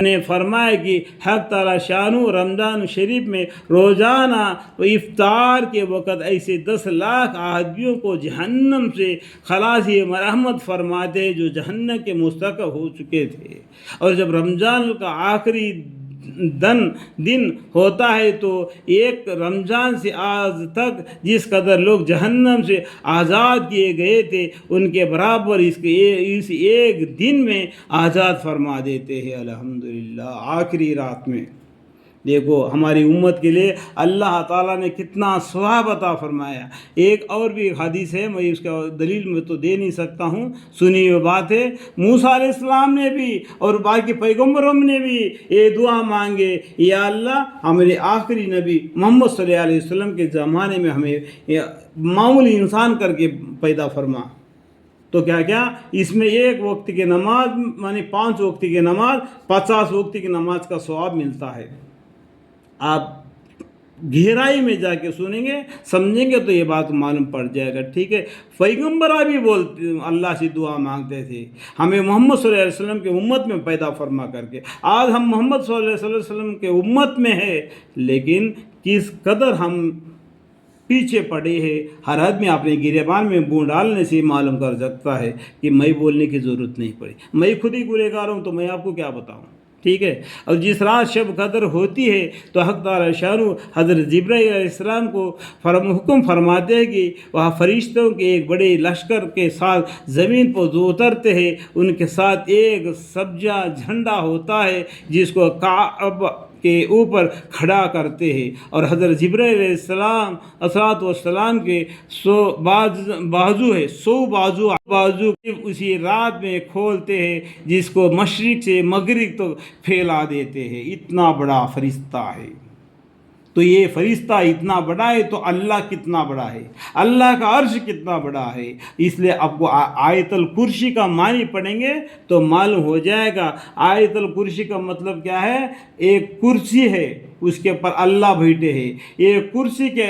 نے فرمایا کہ حق تعالی شانو رمضان شریف میں روزانہ افطار کے وقت ایسے 10 لاکھ آدمیوں کو جہنم سے خلاصی مرحمت فرماتے جو جہنم کے مستحق ہو چکے تھے۔ اور جب رمضان کا آخری دن ہوتا ہے تو ایک رمضان سے آج تک جس قدر لوگ جہنم سے آزاد کیے گئے تھے ان کے برابر اس ایک دن میں آزاد فرما دیتے ہیں الحمدللہ۔ آخری رات میں دیکھو ہماری امت کے لیے اللہ تعالیٰ نے کتنا ثواب عطا فرمایا۔ ایک اور بھی حدیث ہے، میں اس کا دلیل میں تو دے نہیں سکتا ہوں، سنی ہوئی بات ہے، موسیٰ علیہ السلام نے بھی اور باقی پیغمبروں نے بھی یہ دعا مانگے، یا اللہ ہمارے آخری نبی محمد صلی اللہ علیہ وسلم کے زمانے میں ہمیں معمولی انسان کر کے پیدا فرما۔ تو کیا اس میں ایک وقت کی نماز یعنی 5 وقت کی نماز 50 وقت کی نماز کا ثواب ملتا ہے۔ آپ گہرائی میں جا کے سنیں گے سمجھیں گے تو یہ بات معلوم پڑ جائے گا، ٹھیک ہے۔ پیغمبر بھی بولتے اللہ سے دعا مانگتے تھے ہمیں محمد صلی اللہ علیہ وسلم کے امت میں پیدا فرما کر کے۔ آج ہم محمد صلی اللہ علیہ وسلم کے امت میں ہے، لیکن کس قدر ہم پیچھے پڑے ہیں۔ ہر آدمی اپنے گریبان میں منہ ڈالنے سے معلوم کر سکتا ہے کہ میں بولنے کی ضرورت نہیں پڑی، میں خود ہی گنہگار ہوں تو میں آپ کو کیا بتاؤں، ٹھیک ہے۔ اور جس رات شب قدر ہوتی ہے تو حق تعالی شانو حضرت جبرائیل علیہ السلام کو حکم فرماتے ہیں کہ وہ فرشتوں کے ایک بڑے لشکر کے ساتھ زمین پر جو اترتے ہیں ان کے ساتھ ایک سبزہ جھنڈا ہوتا ہے جس کو کعبہ کے اوپر کھڑا کرتے ہیں، اور حضرت جبرائیل علیہ السلام والسلام کے 100 بازو ہے، 100 بازو اسی رات میں کھولتے ہیں جس کو مشرق سے مغرب تک پھیلا دیتے ہیں۔ اتنا بڑا فرشتہ ہے، تو یہ فرشتہ اتنا بڑا ہے تو اللہ کتنا بڑا ہے، اللہ کا عرش کتنا بڑا ہے۔ اس لیے آپ کو آیت الکرسی کا معنی پڑھیں گے تو معلوم ہو جائے گا۔ آیت الکرسی کا مطلب کیا ہے؟ ایک کرسی ہے، اس کے اوپر اللہ بیٹھے ہیں۔ یہ کرسی کے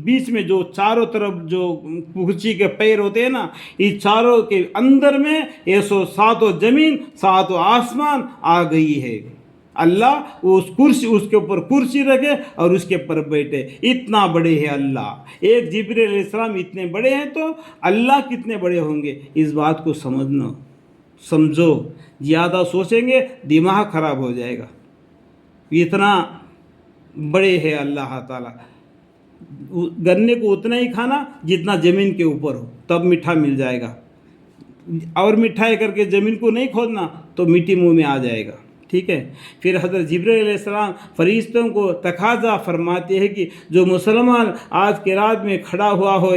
بیچ میں جو چاروں طرف جو کرسی کے پیر ہوتے ہیں نا، یہ چاروں کے اندر میں 107 زمین 7 آسمان آ گئی ہے۔ اللہ اس کے اوپر کرسی رکھے اور اس کے اوپر بیٹھے، اتنا بڑے ہیں اللہ۔ ایک جبرائیل علیہ السلام اتنے بڑے ہیں تو اللہ کتنے بڑے ہوں گے، اس بات کو سمجھو۔ زیادہ سوچیں گے دماغ خراب ہو جائے گا، اتنا بڑے ہیں اللہ تعالیٰ۔ گنے کو اتنا ہی کھانا جتنا زمین کے اوپر ہو، تب میٹھا مل جائے گا، اور مٹھائی کر کے زمین کو نہیں کھودنا تو مٹی منہ میں آ جائے گا، ٹھیک ہے۔ پھر حضرت جبرائیل علیہ السلام فرشتوں کو تقاضا فرماتے ہیں کہ جو مسلمان آج کے رات میں کھڑا ہوا ہو،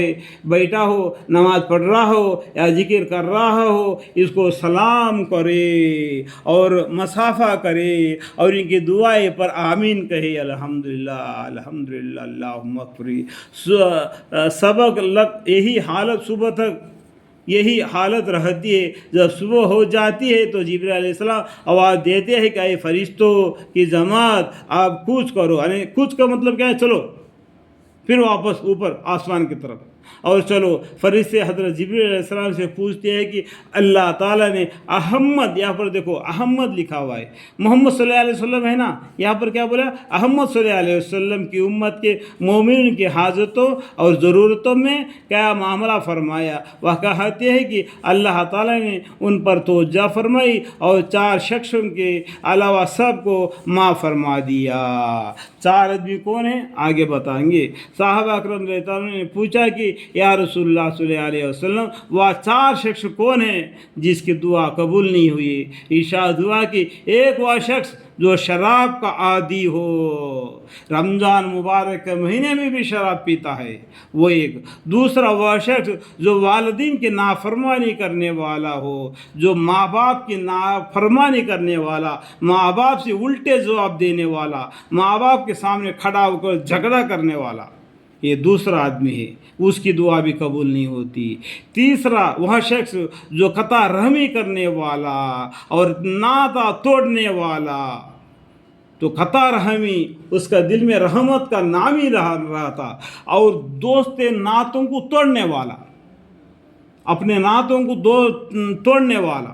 بیٹھا ہو، نماز پڑھ رہا ہو یا ذکر کر رہا ہو، اس کو سلام کرے اور مصافحہ کرے اور ان کی دعائیں پر آمین کہے، الحمدللہ الحمدللہ اللہم اغفری۔ سبق لگ یہی حالت صبح تک یہی حالت رہتی ہے۔ جب صبح ہو جاتی ہے تو جبرائیل علیہ السلام آواز دیتے ہیں کہ اے فرشتوں کی جماعت آپ کوچ کرو، یعنی کوچ کا مطلب کیا ہے؟ چلو پھر واپس اوپر آسمان کی طرف اور چلو۔ فرشتے حضرت جبرائیل علیہ السلام سے پوچھتے ہیں کہ اللہ تعالیٰ نے احمد، یہاں پر دیکھو احمد لکھا ہوا ہے، محمد صلی اللہ علیہ وسلم ہے نا، یہاں پر کیا بولا؟ احمد صلی اللہ علیہ وسلم کی امت کے مومنین کی حاجتوں اور ضرورتوں میں کیا معاملہ فرمایا؟ وہ کہتے ہیں کہ اللہ تعالیٰ نے ان پر توجہ فرمائی اور 4 شخصوں کے علاوہ سب کو معاف فرما دیا۔ 4 آدمی کون ہیں آگے بتائیں گے۔ صحابہ اکرام رضی اللہ عنہ نے پوچھا کہ یا رسول اللہ صلی اللہ علیہ وسلم وہ 4 شخص کون ہیں جس کی دعا قبول نہیں ہوئی؟ ارشاد ہوا کہ ایک وہ شخص جو شراب کا عادی ہو، رمضان مبارک کے مہینے میں بھی شراب پیتا ہے، وہ ایک۔ دوسرا وہ شخص جو والدین کی نافرمانی کرنے والا ہو، جو ماں باپ کی نافرمانی کرنے والا، ماں باپ سے الٹے جواب دینے والا، ماں باپ کے سامنے کھڑا ہو کر جھگڑا کرنے والا، یہ دوسرا آدمی ہے، اس کی دعا بھی قبول نہیں ہوتی۔ تیسرا وہ شخص جو قطع رحمی کرنے والا اور ناتا توڑنے والا، تو قطع رحمی اس کا دل میں رحمت کا نام ہی رہا تھا، اور دوست ناتوں کو توڑنے والا، اپنے ناتوں کو توڑنے والا،